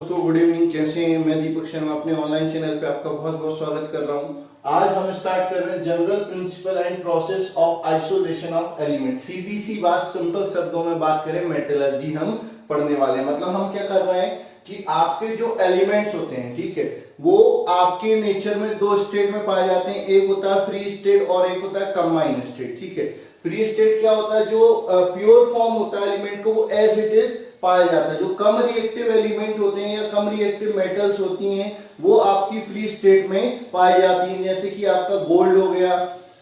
तो good evening, कैसे हैं? मैं दीपक शर्मा अपने ऑनलाइन चैनल पे आपका बहुत बहुत स्वागत कर रहा हूँ। आज हम स्टार्ट कर रहे हैं general principle and process of isolation of element. सीधी सी बात, सिंपल शब्दों में बात करें, मेटलर्जी हम पढ़ने वाले हैं। मतलब हम क्या कर रहे हैं कि आपके जो एलिमेंट्स होते हैं, ठीक है, वो आपके नेचर में दो स्टेट में पाए जाते हैं। एक होता है फ्री स्टेट और एक होता है कंबाइंड स्टेट। ठीक है, फ्री स्टेट क्या होता है? जो प्योर फॉर्म होता है एलिमेंट को, वो एज इट इज पाया जाता है। जो कम रिएक्टिव एलिमेंट होते हैं या कम रिएक्टिव मेटल्स होती हैं, वो आपकी फ्री स्टेट में पाई जाती हैं। जैसे कि आपका गोल्ड हो गया,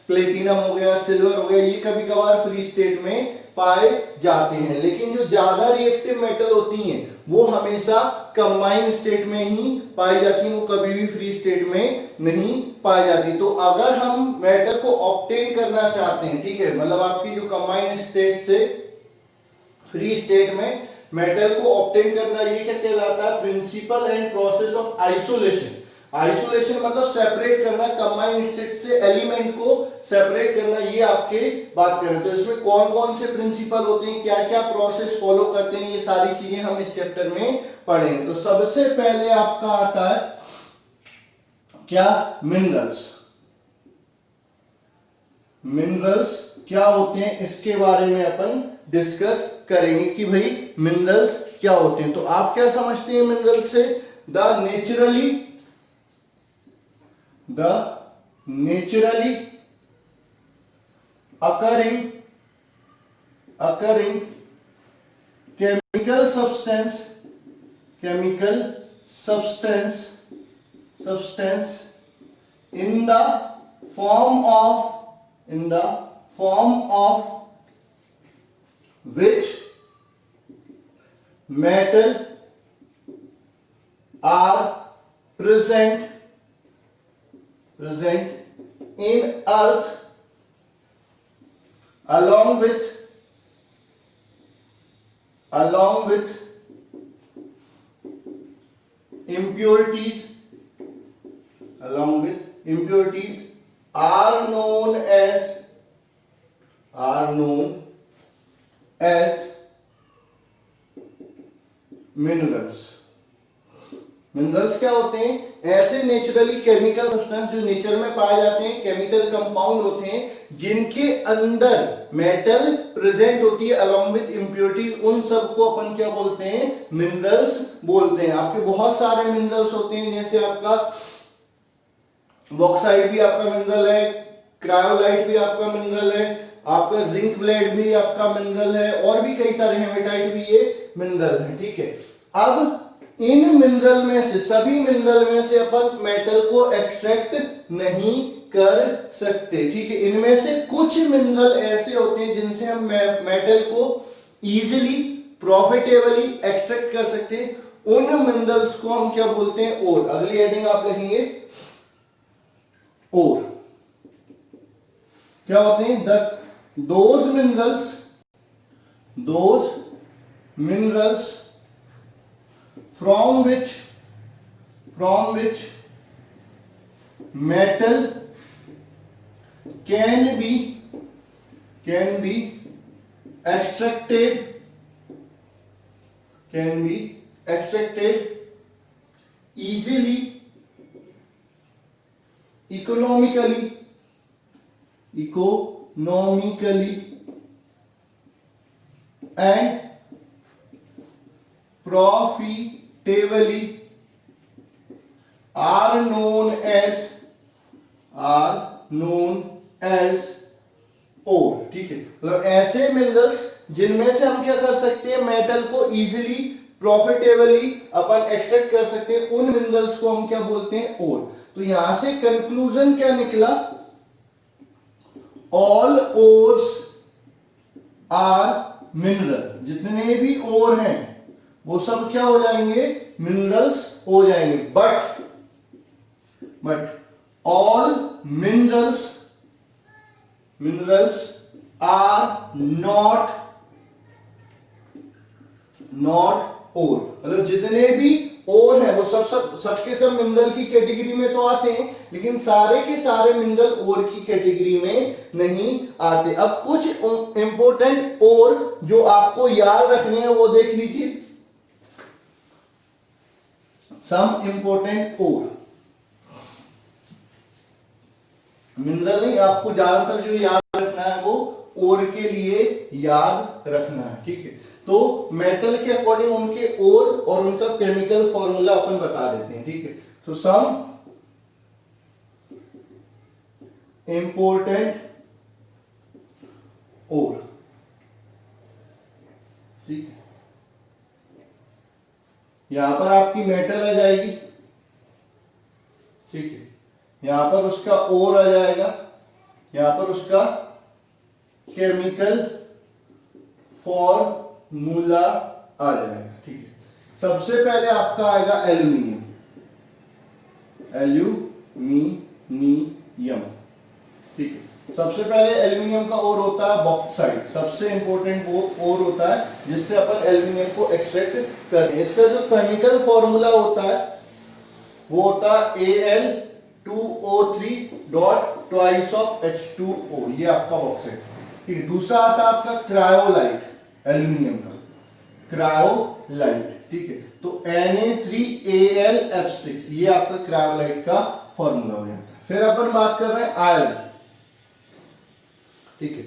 प्लेटिनम हो गया, सिल्वर हो गया, ये कभी कभार फ्री स्टेट में पाए जाते हैं। लेकिन जो ज्यादा रिएक्टिव मेटल होती हैं वो हमेशा कंबाइंड स्टेट में ही पाई जाती हैं, वो कभी भी फ्री स्टेट में नहीं पाई जाती। तो अगर हम मेटल को ऑब्टेन करना चाहते हैं, ठीक है, मतलब आपकी जो कंबाइंड स्टेट से फ्री स्टेट में मेटल को ऑब्टेन करना, ये क्या कहलाता है? Principle and process of isolation. Isolation मतलब सेपरेट करना, कंबाइंड स्टेट से एलिमेंट को सेपरेट करना, ये आपके बात करें तो इसमें कौन कौन से प्रिंसिपल होते हैं, क्या क्या प्रोसेस फॉलो करते हैं, ये सारी चीजें हम इस चैप्टर में पढ़ेंगे। तो सबसे पहले आपका आता है क्या? मिनरल्स। मिनरल्स क्या होते हैं, इसके बारे में अपन डिस्कस करेंगे कि भाई मिनरल्स क्या होते हैं। तो आप क्या समझते हैं मिनरल्स से? The naturally occurring chemical substance in the form of which metal are present in earth along with impurities are known as minerals. Minerals क्या होते हैं? ऐसे नेचुरली केमिकल सब्सटेंस जो नेचर में पाए जाते हैं, केमिकल कंपाउंड होते हैं जिनके अंदर मेटल प्रेजेंट होती है अलोंग विथ इंप्योरिटीज, उन सब को अपन क्या बोलते हैं? मिनरल्स बोलते हैं। आपके बहुत सारे मिनरल्स होते हैं, जैसे आपका बॉक्साइट भी आपका मिनरल है, क्रायोलाइट भी आपका मिनरल है, आपका जिंक ब्लेड भी आपका मिनरल है, और भी कई सारे हेमेटाइट भी ये मिनरल है। ठीक है, अब इन मिनरल में से, सभी मिनरल में से अपन मेटल को एक्सट्रैक्ट नहीं कर सकते। ठीक है, इनमें से कुछ मिनरल ऐसे होते हैं जिनसे हम मेटल को इजीली प्रॉफिटेबली एक्सट्रैक्ट कर सकते हैं। उन मिनरल्स को हम क्या बोलते हैं? ओर। अगली हेडिंग आप लिखेंगे ओर। क्या होते हैं? those minerals from which metal can be extracted easily, economically and profitably are known as ore। ठीक है, मतलब ऐसे मिनरल्स जिनमें से हम क्या कर सकते हैं? मेटल को इजीली प्रॉफिटेबली अपन एक्सट्रैक्ट कर सकते हैं, उन मिनरल्स को हम क्या बोलते हैं? ओर। तो यहां से कंक्लूजन क्या निकला? All ores are mineral. जितने भी ओर हैं वो सब क्या हो जाएंगे? मिनरल्स हो जाएंगे। But all minerals are not ore. मतलब जितने भी ओर है वो सबके सब मिनरल की कैटेगरी में तो आते हैं, लेकिन सारे के सारे मिनरल ओर की कैटेगरी में नहीं आते। अब कुछ इंपॉर्टेंट ओर जो आपको याद रखने हैं वो देख लीजिए। सम इंपॉर्टेंट ओर, मिनरल नहीं, आपको ज्यादातर जो याद रखना है वो ओर के लिए याद रखना है, ठीक है। तो मेटल के अकॉर्डिंग उनके ओर और उनका केमिकल फॉर्मूला अपन बता देते हैं, ठीक है। तो सम इंपॉर्टेंट ओर, ठीक है। यहां पर आपकी मेटल आ जाएगी, ठीक है। यहां पर उसका ओर आ जाएगा, यहां पर उसका केमिकल फॉर्मूला आ जाएगा, ठीक है। सबसे पहले आपका आएगा एल्यूमिनियम, एल्यूमिनियम, ठीक है। सबसे पहले एल्यूमिनियम का ओर होता है बॉक्साइट, सबसे इंपॉर्टेंट वो ओर होता है जिससे अपन एल्यूमिनियम को एक्सट्रैक्ट करते हैं। इसका जो केमिकल फॉर्मूला होता है वो होता है Al2O3 dot twice of H2O, ये आपका बॉक्साइट, ठीक है। दूसरा आता है आपका क्रायोलाइट, एल्यूमिनियम का क्रायोलाइट, ठीक है। तो Na3Al(F6), ये आपका क्रायोलाइट का फॉर्मूला हो जाता है। फिर अपन बात कर रहे हैं आयरन, ठीक है।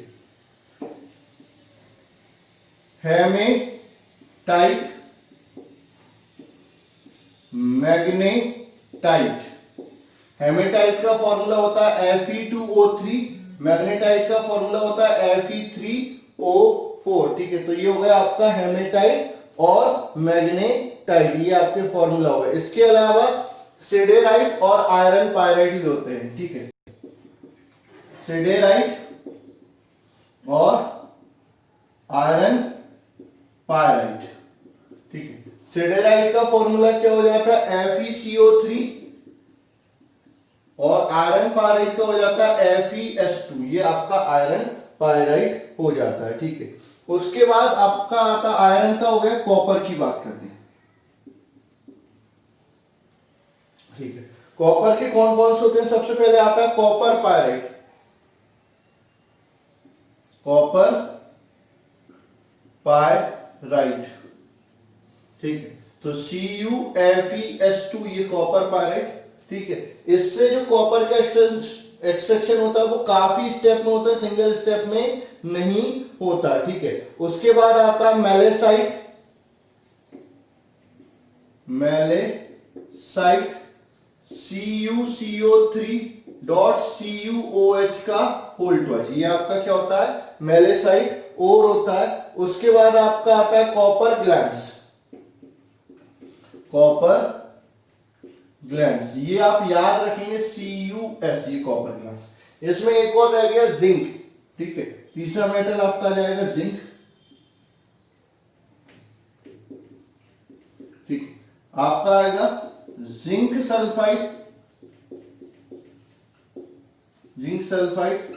हेमेटाइट, मैग्नेटाइट, हेमेटाइट का फॉर्मूला होता है Fe2O3, मैग्नेटाइट का फॉर्मूला होता है Fe3O4, ठीक है। तो ये हो गया आपका हेमेटाइट और मैग्नेटाइट, ये आपके फॉर्मूला हो गए। इसके अलावा सिडेराइट और आयरन पायराइट भी होते हैं, ठीक है। सिडेराइट और आयरन पायराइट, ठीक है। सिडेराइट का फॉर्मूला क्या हो जाता है FeCO3 और आयरन पायराइट का हो जाता है FeS2, ये आपका आयरन पायराइट हो जाता है, ठीक है। उसके बाद आपका आता आयरन का हो गया, कॉपर की बात करते हैं, ठीक है। कॉपर के कौन कौन से होते हैं? सबसे पहले आता है कॉपर पायराइट, कॉपर पायराइट, ठीक है। तो CuFeS2, ये कॉपर पायराइट, ठीक है। इससे जो कॉपर का एक्सट्रैक्शन होता है वो काफी स्टेप में होता है, सिंगल स्टेप में नहीं होता, ठीक है। उसके बाद आता है मैलेसाइट, मैलेसाइट CuCO3 डॉट CuOH का होल ट्वाइस, ये आपका क्या होता है मैलेसाइट और होता है। उसके बाद आपका आता है कॉपर ग्लैंस, कॉपर ग्लैंस, ये आप याद रखेंगे CuS, ये कॉपर ग्लैंस। इसमें एक और रह गया जिंक, ठीक है। तीसरा मेटल आपका जाएगा जिंक, ठीक है। आपका आएगा zinc sulphide, zinc sulphide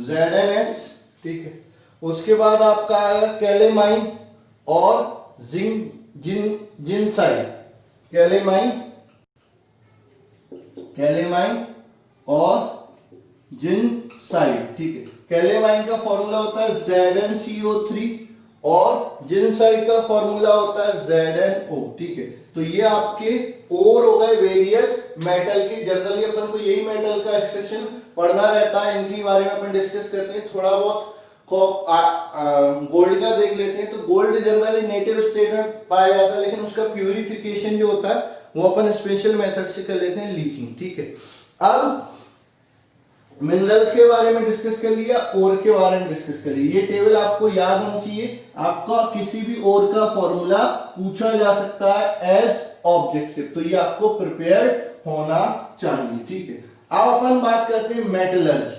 ZnS, ठीक है। उसके बाद आपका आएगा कैलेमाइन और जिनसाइड, कैलेमाइन और जिनसाइड, ठीक है। कैलेमाइन का फॉर्मूला होता है ZnCO3 और जिनसाइड का फॉर्मूला होता है ZnO, ठीक है। तो ये आपके और हो गए वेरियस मेटल के। जनरली अपन को यही मेटल का एक्सट्रैक्शन पढ़ना रहता है, इनके बारे में अपन डिस्कस करते हैं। थोड़ा बहुत गोल्ड का देख लेते हैं। तो गोल्ड जनरली नेटिव स्टेट में पाया जाता है, लेकिन उसका प्यूरिफिकेशन जो होता है वो अपन स्पेशल मेथड से कर लेते हैं, लीचिंग, ठीक है। अब मिनरल के बारे में डिस्कस कर लिया, ओर के बारे में डिस्कस कर लिया। ये टेबल आपको याद होनी चाहिए। आपका किसी भी ओर का फॉर्मूला पूछा जा सकता है एज ऑब्जेक्टिव, तो ये आपको प्रिपेयर होना चाहिए, ठीक है। अब अपन बात करते हैं मेटलर्जी,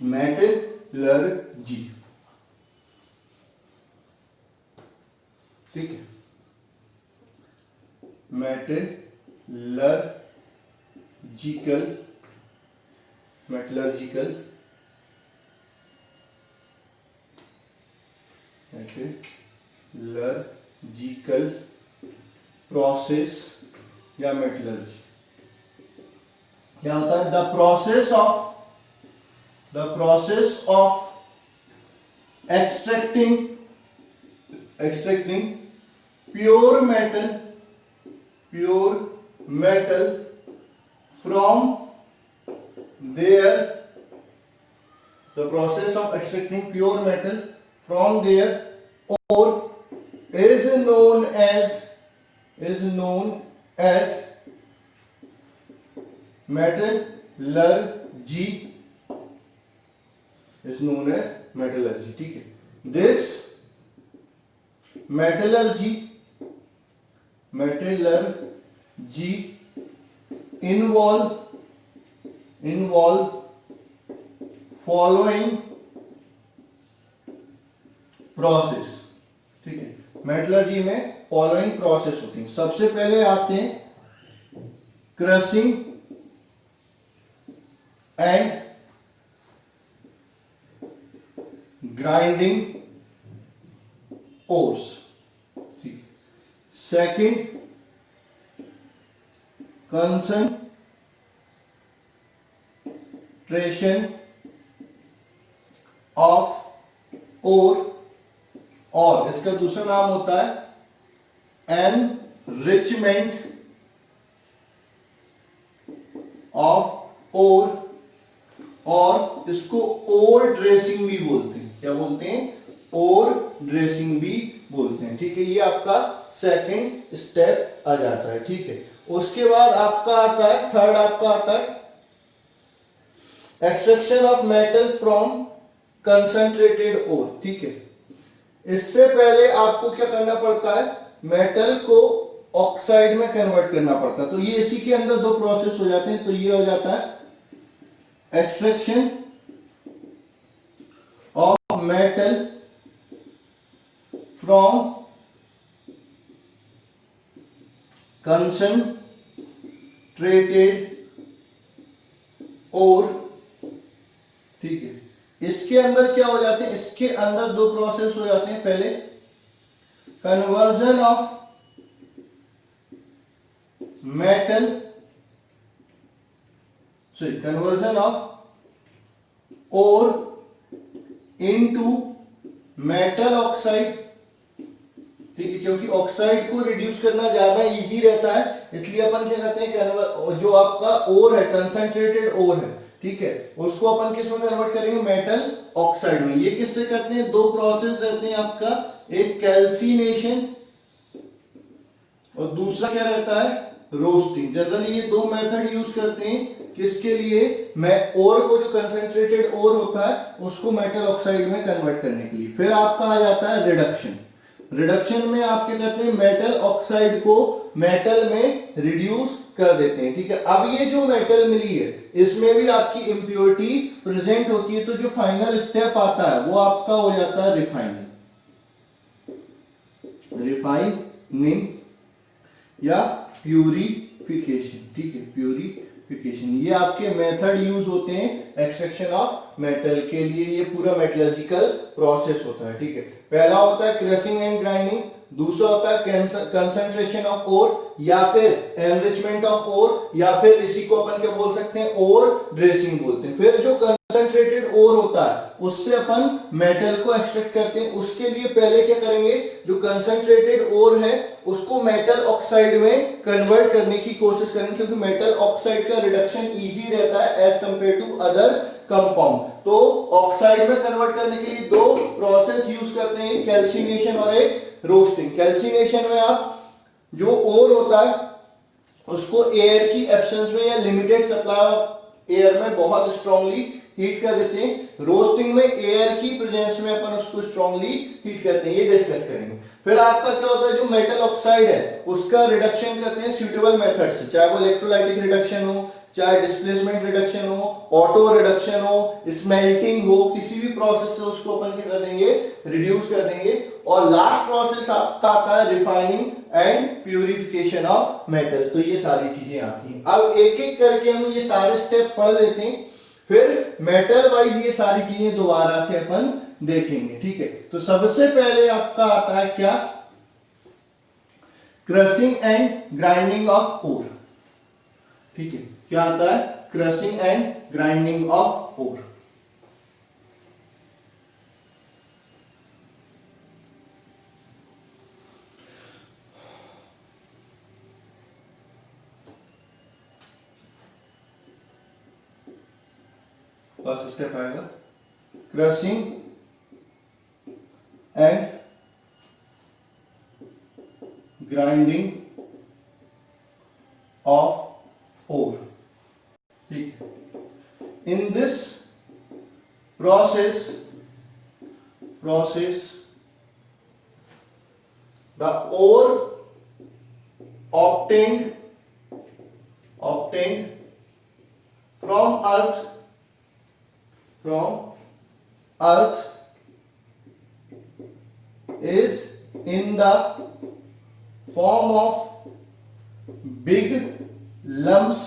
मेटलर्जी, ठीक है। मेटलर्जिकल, मेटलर्जिकल प्रोसेस या मेटलर्जी क्या होता है? The process of extracting extracting pure metal from their, the process of extracting pure metal from their ore is known as metallurgy, ठीक है। This metallurgy involve following process, ठीक है। Metallurgy में following process होती है। सबसे पहले आते हैं क्रशिंग एंड ग्राइंडिंग ओर्स, ठीक है। सेकंड कंसंट्रेशन ऑफ ओर, और इसका दूसरा नाम होता है एनरिचमेंट ऑफ ओर, और इसको ओर ड्रेसिंग भी बोलते हैं। क्या बोलते हैं? ओर ड्रेसिंग भी बोलते हैं, ठीक है। ये आपका सेकंड स्टेप आ जाता है, ठीक है। उसके बाद आपका आता है थर्ड, आपका आता है extraction of metal from concentrated ore, ठीक है। इससे पहले आपको क्या करना पड़ता है? मेटल को ऑक्साइड में कन्वर्ट करना पड़ता है। तो ये इसी के अंदर दो प्रोसेस हो जाते हैं। तो ये हो जाता है extraction of metal from concentrated ore, ठीक है। इसके अंदर क्या हो जाते हैं? इसके अंदर दो प्रोसेस हो जाते हैं। पहले conversion of metal, conversion of ore into metal oxide, ठीक है। क्योंकि ऑक्साइड को रिड्यूस करना ज्यादा इजी रहता है, इसलिए अपन क्या करते हैं, जो आपका ओर है, कंसंट्रेटेड ओर है, ठीक है, उसको अपन किस में कन्वर्ट करेंगे? मेटल ऑक्साइड में। ये किससे करते हैं? दो प्रोसेस रहते हैं आपका, एक कैल्सिनेशन और दूसरा क्या रहता है? रोस्टिंग। जनरली ये दो मेथड यूज करते हैं किसके लिए? ओर को, जो कंसंट्रेटेड ओर होता है, उसको मेटल ऑक्साइड में कन्वर्ट करने के लिए। फिर आपका आ जाता है रिडक्शन। रिडक्शन में आप क्या करते हैं? मेटल ऑक्साइड को मेटल में रिड्यूस कर देते हैं, ठीक है। अब ये जो मेटल मिली है, इसमें भी आपकी इंप्योरिटी प्रेजेंट होती है। तो जो फाइनल स्टेप आता है वो आपका हो जाता है रिफाइनिंग या प्यूरिफिकेशन, ठीक है, प्यूरिफिकेशन। ये आपके मेथड यूज होते हैं एक्सट्रैक्शन ऑफ मेटल के लिए। ये पूरा मेटलर्जिकल प्रोसेस होता है, ठीक है। पहला होता है क्रशिंग एंड ग्राइंडिंग, दूसरा होता है कंसंट्रेशन ऑफ ओर या फिर एनरिचमेंट ऑफ ओर, या फिर इसी को अपन क्या बोल सकते हैं? ओर ड्रेसिंग बोलते हैं। फिर जो कंसंट्रेटेड ओर होता है, उससे अपन मेटल को एक्सट्रैक्ट करते हैं। उसके लिए पहले क्या करेंगे? जो कंसंट्रेटेड ओर है उसको मेटल ऑक्साइड में कन्वर्ट करने की कोशिश करेंगे, क्योंकि मेटल ऑक्साइड का रिडक्शन इजी रहता है as compare to other compound. तो ऑक्साइड में कन्वर्ट करने के लिए दो प्रोसेस यूज करते हैं, कैल्सिनेशन और एक रोस्टिंग। कैल्सिनेशन में आप जो ओर होता है उसको एयर की एब्सेंस में या लिमिटेड सप्लाई एयर में बहुत स्ट्रांगली हीट कर देते हैं। रोस्टिंग में एयर की प्रेजेंस में अपन उसको स्ट्रांगली हीट करते हैं। ये डिस्कस करेंगे। फिर आपका क्या होता है? जो मेटल ऑक्साइड है उसका रिडक्शन करते हैं सुटेबल मेथड से, चाहे वो इलेक्ट्रोलाइटिक रिडक्शन हो, चाहे डिस्प्लेसमेंट रिडक्शन हो, ऑटो रिडक्शन हो, स्मेल्टिंग हो, किसी भी प्रोसेस से उसको अपन क्या कर देंगे? रिड्यूस कर देंगे। और लास्ट प्रोसेस आपका आता है refining and purification of metal. तो ये सारी चीजें आती हैं। अब एक एक करके हम ये सारे स्टेप पढ़ लेते हैं, फिर मेटल वाइज ये सारी चीजें दोबारा से अपन देखेंगे, ठीक है। तो सबसे पहले आपका आता है क्या? Crushing and grinding of ore, ठीक है। क्या आता है? Crushing and grinding of ore. First step आएगा crushing and grinding of ore, ठीक है। In this process the ore obtained from earth is in the form of big lumps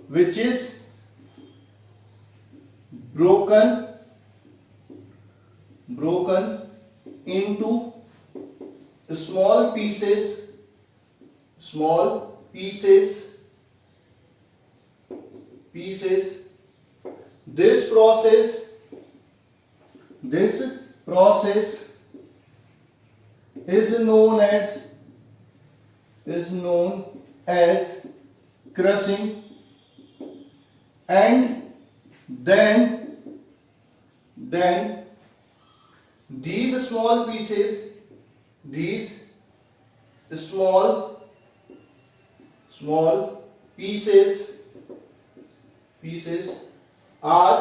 which is broken into small pieces. This process is known as crushing, and then these small pieces are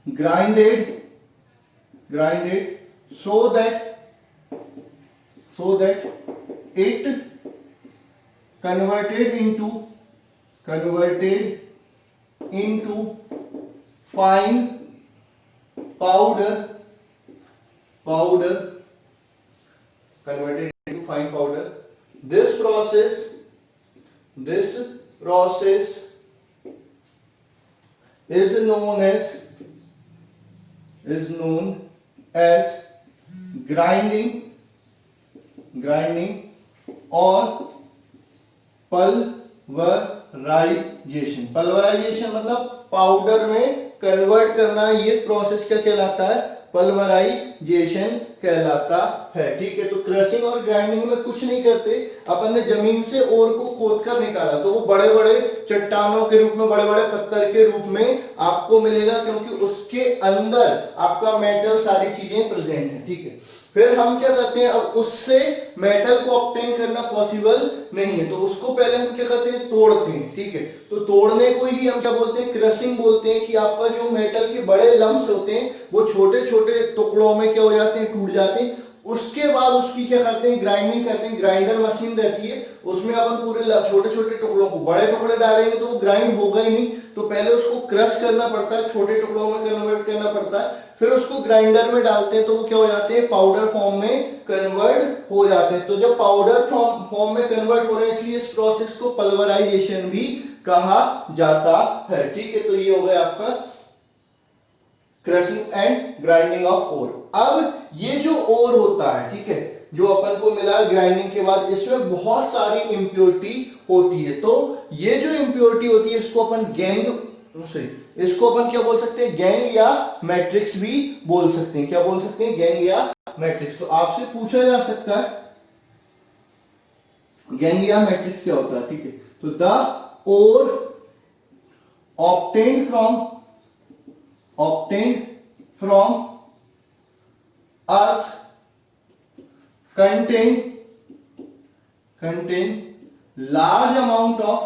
grinded so that it converted into fine powder, converted into fine powder. This process is known as grinding or pulverisation मतलब powder में convert करना, ये process क्या कहलाता है? Pulverisation कहलाता है, ठीक है। तो क्रशिंग और ग्राइंडिंग में कुछ नहीं करते, अपन ने जमीन से ओर को खोदकर निकाला तो वो बड़े बड़े चट्टानों के रूप में, बड़े बड़े पत्थर के रूप में आपको मिलेगा, क्योंकि उसके अंदर आपका मेटल सारी चीजें प्रेजेंट है, ठीक है। फिर हम क्या करते हैं, अब उससे मेटल को ऑब्टेन करना पॉसिबल नहीं है, तो उसको पहले हम क्या करते हैं, तोड़ते हैं, ठीक है। तो तोड़ने को ही हम क्या बोलते हैं, क्रशिंग बोलते हैं, कि आपका जो मेटल के बड़े लम्प्स होते हैं वो छोटे छोटे टुकड़ों में क्या हो जाते हैं, टूट जाते हैं। उसके बाद उसकी क्या करते हैं, ग्राइंडिंग करते हैं। ग्राइंडर मशीन रहती है, उसमें अपन पूरे छोटे छोटे टुकड़ों को, बड़े टुकड़े डालेंगे तो वो ग्राइंड होगा ही नहीं, तो पहले उसको क्रश करना पड़ता है, छोटे टुकड़ों में कन्वर्ट करना पड़ता है, फिर उसको ग्राइंडर में डालते हैं तो वो क्या हो जाते हैं, पाउडर फॉर्म में कन्वर्ट हो जाते हैं। तो जब पाउडर फॉर्म में कन्वर्ट हो रहे हैं, इसलिए इस प्रोसेस को पल्वराइजेशन भी कहा जाता है, ठीक है। तो ये हो गया आपका crushing and grinding of ore. अब ये जो ओर होता है, ठीक है, जो अपन को मिला ग्राइंडिंग के बाद, इसमें बहुत सारी इंप्योरिटी होती है। तो ये जो इंप्योरिटी होती है इसको अपन इसको अपन क्या बोल सकते हैं, गैंग या मैट्रिक्स भी बोल सकते हैं। क्या बोल सकते हैं, गैंग या मैट्रिक्स। तो आपसे पूछा जा सकता है गैंग या मैट्रिक्स क्या होता है, ठीक है। तो the ore obtained from earth contain large amount of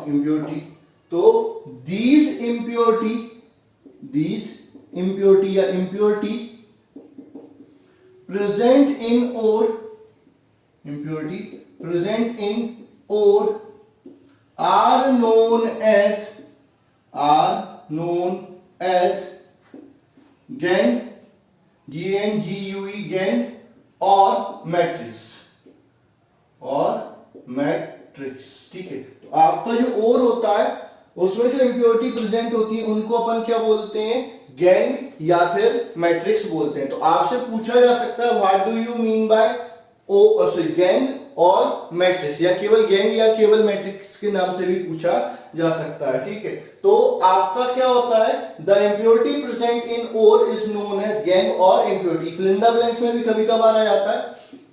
impurity, तो these impurity present in ore are known as gangue, gangue और मैट्रिक्स, ठीक है। तो आपका जो ओर होता है उसमें जो इंप्योरिटी प्रेजेंट होती है उनको अपन क्या बोलते हैं, गैंग या फिर मैट्रिक्स बोलते हैं। तो आपसे पूछा जा सकता है what do you mean by gang और मैट्रिक्स, या केवल गैंग या केवल मैट्रिक्स के नाम से भी पूछा जा सकता है। ठीक है, तो आपका क्या होता है, the impurity present in ore is known as gangue और इम्प्योरिटी। फिलिंदा ब्लैंक्स में भी कभी कभार आ जाता है,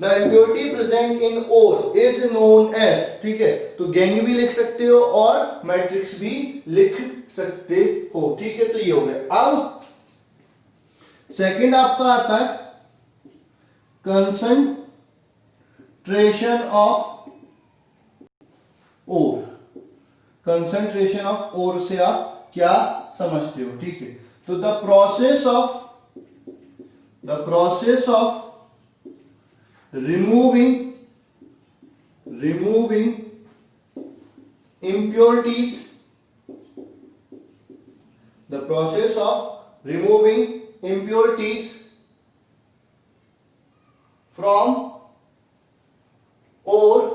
the impurity present in ore is known as, ठीक है, तो गैंग भी लिख सकते हो और मैट्रिक्स भी लिख सकते हो। ठीक है, तो ये हो गया। अब सेकंड आपका आता है concentration of ore. Concentration of ore से आप क्या समझते हो? ठीक है, तो the process of removing impurities, the process of removing impurities from ore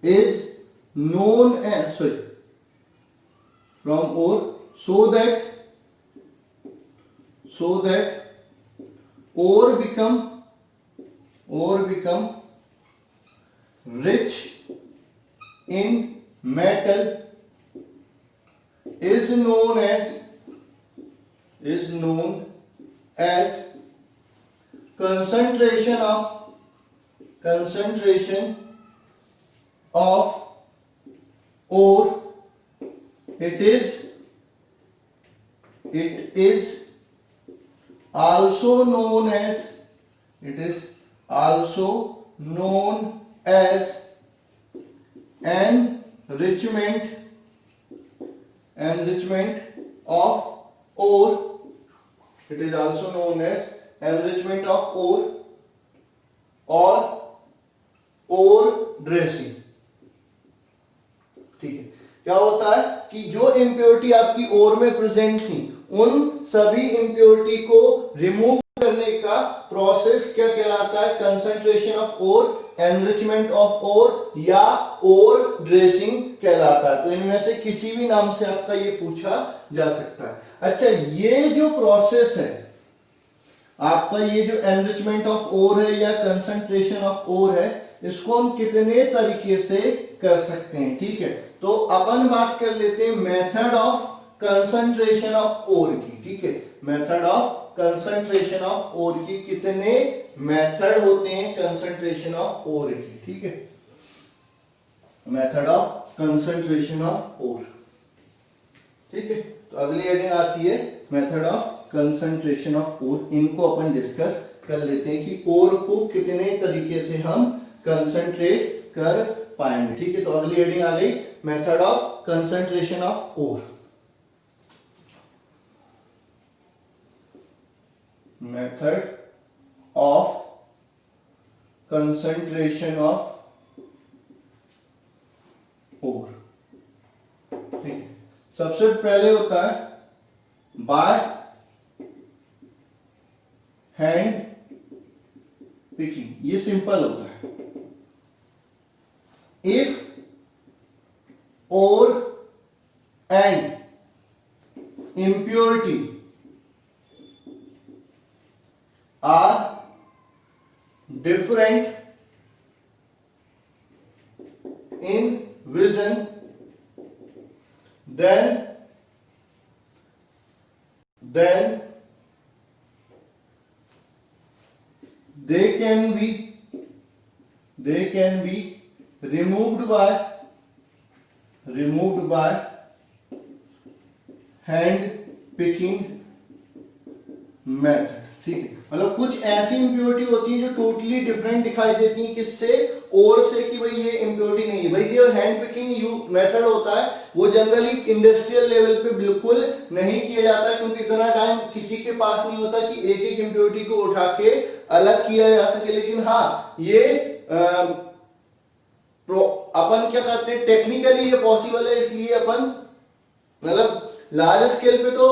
is known as from ore, so that ore become rich in metal is known as concentration of ore. It is also known as enrichment of ore. It is also known as enrichment of ore or ore dressing। ठीक है, क्या होता है कि जो impurity आपकी ओर में present थी, उन सभी इम्प्योरिटी को रिमूव करने का प्रोसेस क्या कहलाता है? Concentration of ore, enrichment of ore या ओर ड्रेसिंग कहलाता है। तो इनमें से किसी भी नाम से आपका ये पूछा जा सकता है। अच्छा, ये जो प्रोसेस है आपका, ये जो एनरिचमेंट ऑफ ओर है या कंसंट्रेशन ऑफ ओर है, इसको हम कितने तरीके से कर सकते हैं? ठीक है, तो अपन बात कर लेते हैं method of concentration of ore की। ठीक है, method of concentration of ore की, कितने मेथड होते हैं कंसंट्रेशन ऑफ ओर की? ठीक है, method of concentration of ore. ठीक है, तो अगली हेडिंग आती है method of concentration of ore. इनको अपन डिस्कस कर लेते हैं कि ओर को कितने तरीके से हम कंसंट्रेट कर पाएंगे। ठीक है, तो अगली हेडिंग आ गई method of concentration of ore. Method of concentration of ore. ठीक है, सबसे पहले होता है बाय हैंड पिकिंग। ये सिंपल होता है। If ore and impurity are different in vision, then they can be removed by hand picking method. ठीक है, मतलब कुछ ऐसी इंप्योरिटी होती है जो टोटली डिफरेंट दिखाई देती है, किससे? और से, कि भाई ये इंप्योरिटी नहीं है। भाई ये हैंड पिकिंग मेथड होता है, वो जनरली इंडस्ट्रियल लेवल पे बिल्कुल नहीं किया जाता है, क्योंकि इतना टाइम किसी के पास नहीं होता कि एक एक इंप्योरिटी को उठा के अलग किया जा सके। लेकिन हाँ, ये अपन क्या करते हैं, टेक्निकली ये पॉसिबल है, इसलिए अपन मतलब लार्ज स्केल पे तो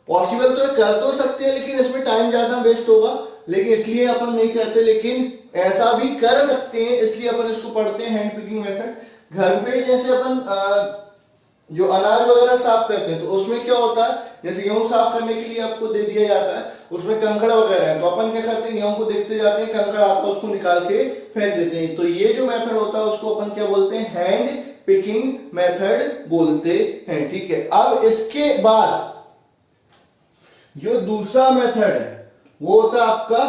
पॉसिबल तो कर तो सकते हैं, लेकिन इसमें टाइम ज्यादा वेस्ट होगा, लेकिन इसलिए अपन नहीं करते। लेकिन ऐसा भी कर सकते हैं, इसलिए अपन इसको पढ़ते हैं हैंड पिकिंग मेथड। घर पे जैसे अपन जो अनाज वगैरह साफ करते हैं तो उसमें क्या होता है, जैसे गेहूं साफ करने के लिए आपको दे दिया जाता है, उसमें कंकड़ वगैरह है, तो अपन क्या करते हैं, गेहूं को देखते जाते हैं, कंकड़ आता है, उसको निकाल के फेंक देते हैं। तो ये जो मेथड होता है उसको अपन क्या बोलते हैं, हैंड पिकिंग मेथड बोलते हैं। ठीक है, अब इसके बाद जो दूसरा मेथड है वो होता है आपका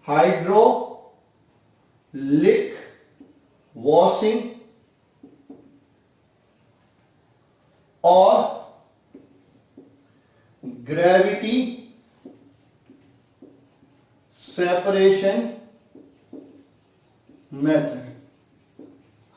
हाइड्रोलिक वॉशिंग और gravity separation method.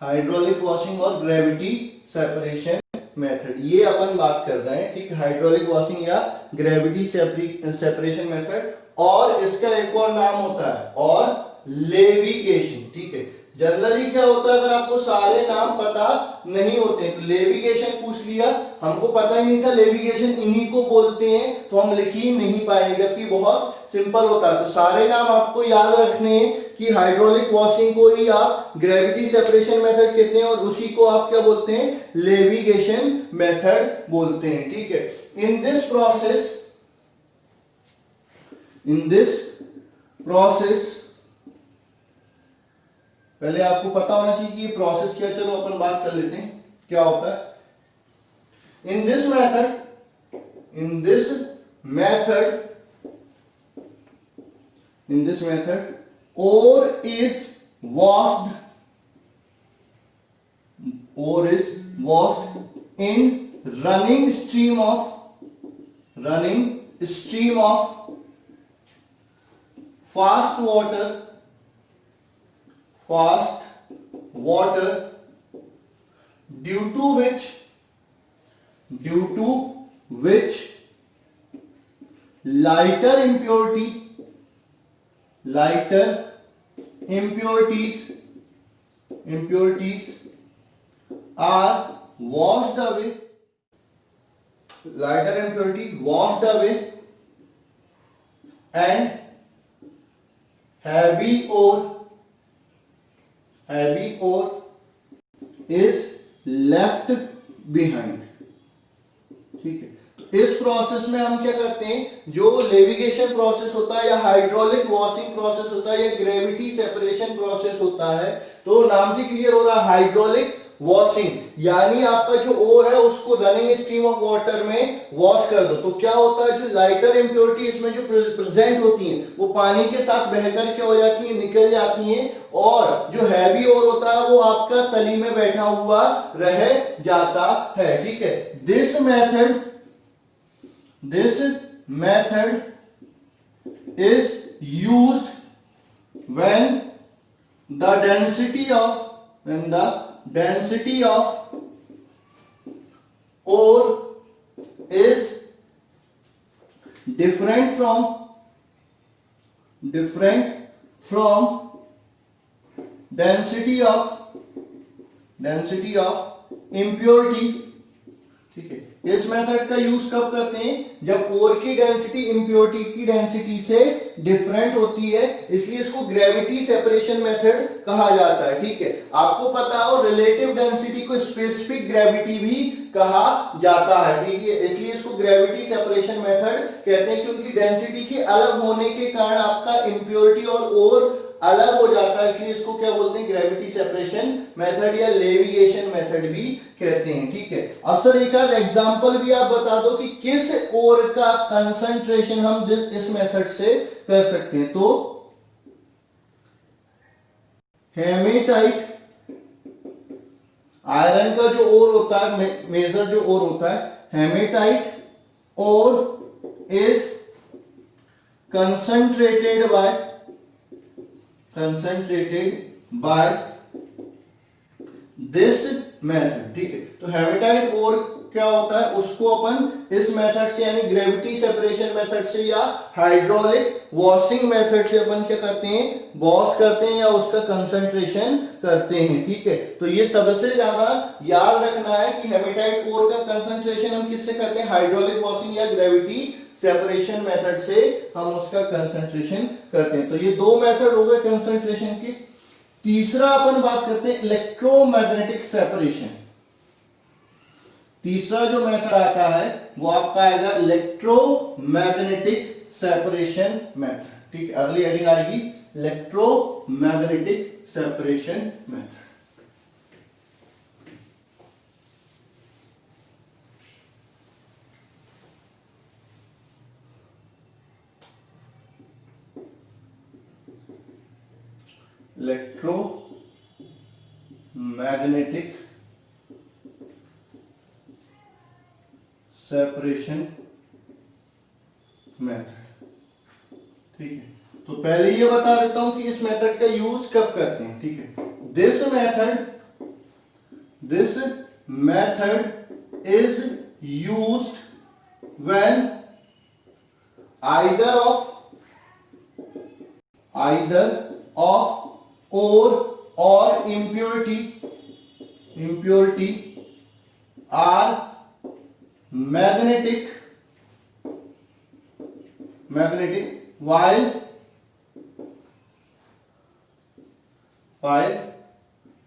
Hydraulic washing और ग्रेविटी सेपरेशन मेथड, ये अपन बात कर रहे हैं। ठीक है, हाइड्रोलिक वॉशिंग या ग्रेविटी सेपरेशन मेथड। और इसका एक और नाम होता है और लेविगेशन। ठीक है, जनरली क्या होता है, अगर आपको सारे नाम पता नहीं होते तो लेविगेशन पूछ लिया, हमको पता ही नहीं था लेविगेशन इन्हीं को बोलते हैं तो हम लिख ही नहीं पाएंगे, जबकि बहुत सिंपल होता है। तो सारे नाम आपको याद रखने हैं कि हाइड्रोलिक वॉशिंग को ही आप ग्रेविटी सेपरेशन मेथड कहते हैं और उसी को आप क्या बोलते हैं, लेविगेशन मेथड बोलते हैं। ठीक है, इन दिस प्रोसेस पहले आपको पता होना चाहिए कि ये प्रोसेस क्या, चलो अपन बात कर लेते हैं क्या होता है। In this method ore is washed in running stream of fast water due to which lighter impurities are washed away, and heavy ore is left behind। ठीक है, तो इस प्रोसेस में हम क्या करते हैं, जो लेविगेशन प्रोसेस होता है या हाइड्रोलिक वॉशिंग प्रोसेस होता है या ग्रेविटी सेपरेशन प्रोसेस होता है, तो नाम से क्लियर हो रहा है हाइड्रोलिक वॉशिंग, यानी आपका जो ओर है उसको रनिंग स्ट्रीम ऑफ वाटर में वॉश कर दो। तो क्या होता है, जो लाइटर इंप्योरिटी इसमें जो प्रेजेंट होती हैं वो पानी के साथ बहकर क्या हो जाती है, निकल जाती हैं, और जो हैवी ओर होता है वो आपका तली में बैठा हुआ रह जाता है। ठीक है, this method is used when the density of ore is different from density of impurity। ठीक है, इस मेथड का यूज कब करते हैं, जब ओर की डेंसिटी इंप्योरिटी की डेंसिटी से डिफरेंट होती है, इसलिए इसको ग्रेविटी सेपरेशन मेथड कहा जाता है। ठीक है, आपको पता हो रिलेटिव डेंसिटी को स्पेसिफिक ग्रेविटी भी कहा जाता है। ठीक है, इसलिए इसको ग्रेविटी सेपरेशन मेथड कहते हैं, क्योंकि डेंसिटी के अलग होने के कारण आपका इंप्योरिटी और ओर अलग हो जाता है, इसलिए इसको क्या बोलते हैं, ग्रेविटी सेपरेशन मेथड या लेविगेशन मेथड भी कहते हैं। ठीक है, अब सर एक आध एग्जांपल भी आप बता दो कि किस ओर का कंसंट्रेशन हम इस मेथड से कर सकते हैं। तो हेमेटाइट आयरन का जो ओर होता है, मेजर जो ओर होता है, hematite ore is concentrated by this method। ठीक है, तो हेमेटाइट ओर क्या होता है, उसको अपन इस मेथड से यानी ग्रेविटी सेपरेशन मेथड से या हाइड्रोलिक वॉशिंग मेथड से अपन क्या करते हैं, वॉश करते हैं या उसका कंसंट्रेशन करते हैं। ठीक है, तो ये सबसे ज्यादा याद रखना है कि हेमेटाइट ओर का कंसंट्रेशन हम किससे करते हैं, हाइड्रोलिक वॉशिंग या ग्रेविटी सेपरेशन मेथड से हम उसका कंसंट्रेशन करते हैं। तो ये दो मेथड हो गए कंसंट्रेशन के। तीसरा अपन बात करते हैं इलेक्ट्रोमैग्नेटिक सेपरेशन। तीसरा जो मेथड आता है वो आपका आएगा इलेक्ट्रोमैग्नेटिक सेपरेशन मेथड। ठीक है, अगली हेडिंग आएगी electromagnetic separation method. Electromagnetic separation method. ठीक है, तो पहले ये बता देता हूं कि इस मेथड का यूज कब करते हैं। ठीक है, this method is used when either of ore or impurity are magnetic while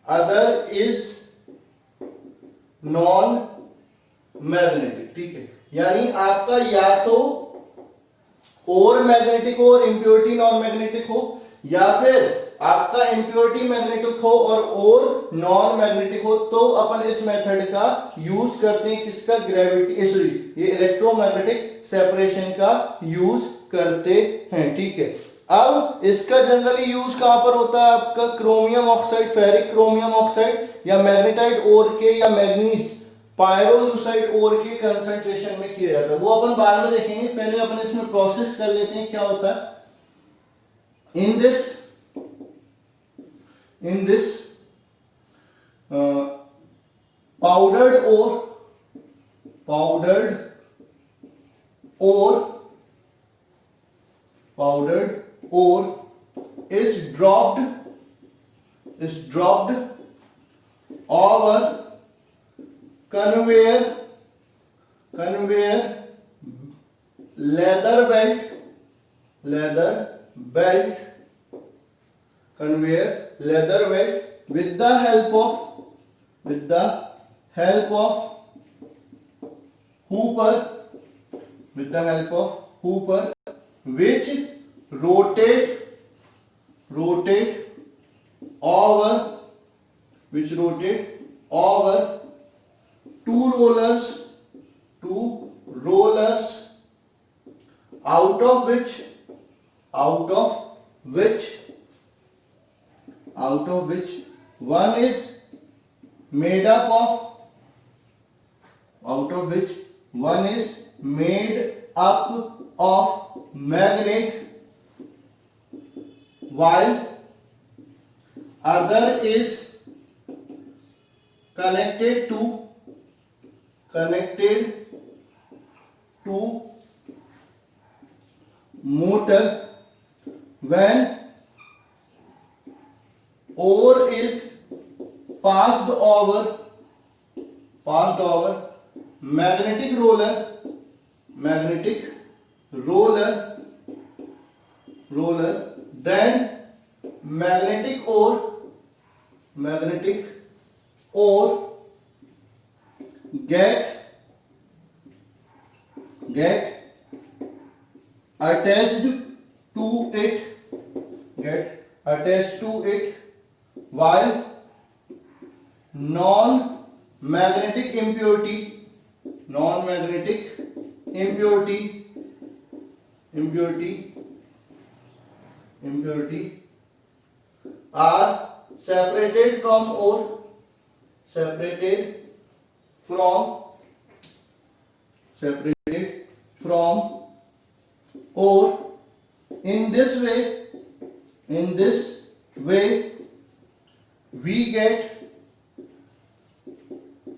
other is non magnetic. ठीक है, यानी आपका या तो और मैग्नेटिक हो और इंप्योरिटी नॉन मैग्नेटिक हो, या फिर आपका इंप्योरिटी मैग्नेटिक हो और नॉन मैग्नेटिक हो, तो अपन इस मेथड का यूज करते हैं। किसका? ग्रेविटी सॉरी ये इलेक्ट्रोमैग्नेटिक सेपरेशन का यूज करते हैं। ठीक है, अब इसका जनरली यूज कहां पर होता है? आपका chromium oxide, ferric chromium oxide या मैग्नेटाइट ओर के या मैग्नीज पायरोलुसाइड ओर के कंसंट्रेशन में किया जाता है। वो अपन बाद में देखेंगे, पहले अपन इसमें प्रोसेस कर लेते हैं क्या होता है। In this powdered ore is dropped over conveyor leather belt with the help of hooper which rotate over two rollers out of which one is made up of magnet while other is connected to motor. When ore is passed over magnetic roller then magnetic ore get attached to it while non-magnetic impurity are separated from ore in this way we get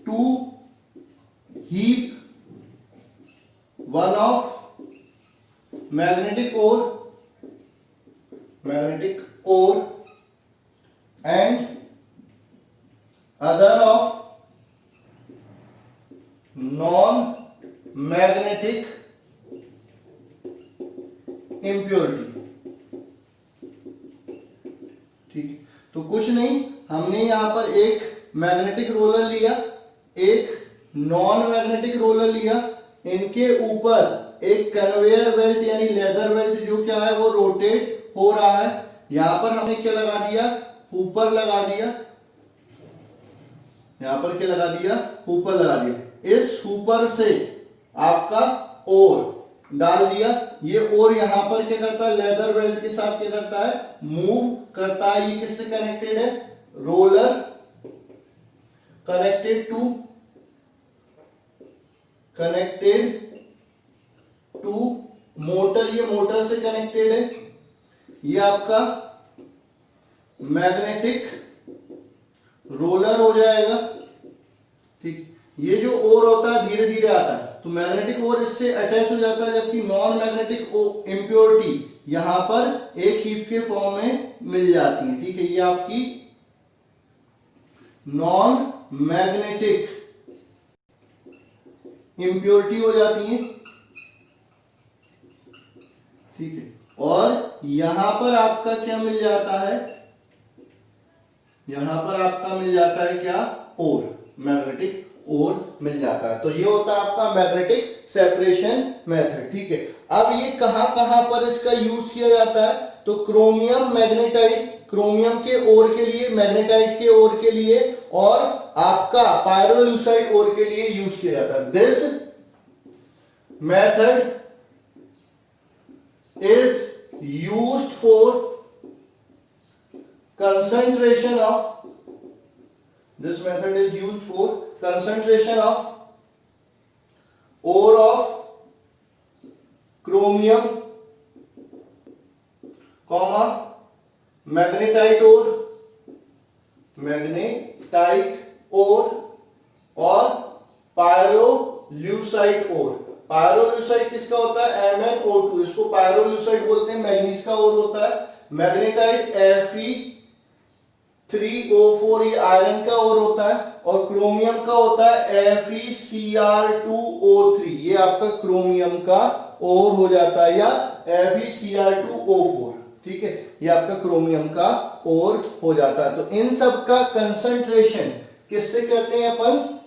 two heap, one of magnetic ore and other of non-magnetic impurity। ठीक, तो कुछ नहीं, हमने यहां पर एक magnetic roller लिया, एक नॉन मैग्नेटिक रोलर लिया, इनके ऊपर एक कन्वेयर बेल्ट यानी लेदर बेल्ट जो क्या है वो रोटेट हो रहा है। यहां पर हमने क्या लगा दिया, ऊपर लगा दिया, यहां पर क्या लगा दिया, ऊपर लगा दिया। इस ऊपर से आपका ओर डाल दिया, ये ओर यहां पर क्या करता है, लेदर बेल्ट के साथ क्या करता है, मूव करता है। ये किससे कनेक्टेड है, रोलर कनेक्टेड टू मोटर, ये मोटर से कनेक्टेड है। ये आपका मैग्नेटिक रोलर हो जाएगा, ठीक। ये जो ओर होता है धीरे धीरे आता है, तो मैग्नेटिक ओर इससे अटैच हो जाता है, जबकि नॉन मैग्नेटिक इंप्योरिटी यहां पर एक हीप के फॉर्म में मिल जाती है, ठीक है। ये आपकी नॉन मैग्नेटिक इंप्योरिटी हो जाती है, ठीक है। और यहां पर आपका क्या मिल जाता है, यहां पर आपका मिल जाता है क्या, ओर, मैग्नेटिक ओर मिल जाता है। तो ये होता है आपका मैग्नेटिक सेपरेशन मेथड, ठीक है। अब ये कहां कहां पर इसका यूज किया जाता है, तो क्रोमियम मैग्नेटाइट, क्रोमियम के ओर के लिए, मैग्नेटाइट के ओर के लिए, और आपका पायरोल्यूसाइड ओर के लिए यूज किया जाता है। This method is used for concentration of, this method is used for concentration of ore of chromium comma magnetite ore और pyrolusite ore। pyrolusite किसका होता है, MnO2, इसको pyrolusite बोलते हैं, मैग्नीज का ओर होता है। मैग्नेटाइट Fe3O4 ये आयरन का ओर होता है, और क्रोमियम का होता है FeCr2O3, ये आपका क्रोमियम का ओर हो जाता है, या FeCr2O4, ठीक है। ये आपका क्रोमियम का ओर हो जाता है। तो इन सब का कंसंट्रेशन किससे करते हैं अपन,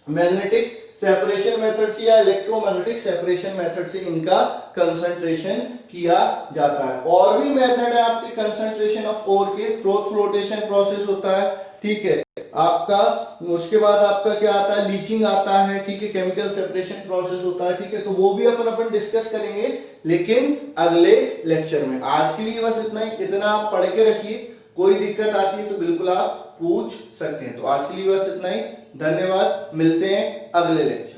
मैग्नेटिक सेपरेशन मेथड से या इलेक्ट्रोमैग्नेटिक सेपरेशन मेथड से इनका कंसंट्रेशन किया जाता है। और भी मेथड है आपके कंसंट्रेशन ऑफ ओर के, फ्लोटेशन प्रोसेस होता है, ठीक है आपका। उसके बाद आपका क्या आता है, लीचिंग आता है, ठीक है, केमिकल सेपरेशन प्रोसेस होता है, ठीक है। तो वो भी अपन डिस्कस करेंगे, लेकिन अगले लेक्चर में। आज के लिए बस इतना ही, इतना आप पढ़ के रखिए, कोई दिक्कत आती है तो बिल्कुल आप पूछ सकते हैं। तो आज के लिए बस इतना ही, धन्यवाद, मिलते हैं अगले लेक्चर।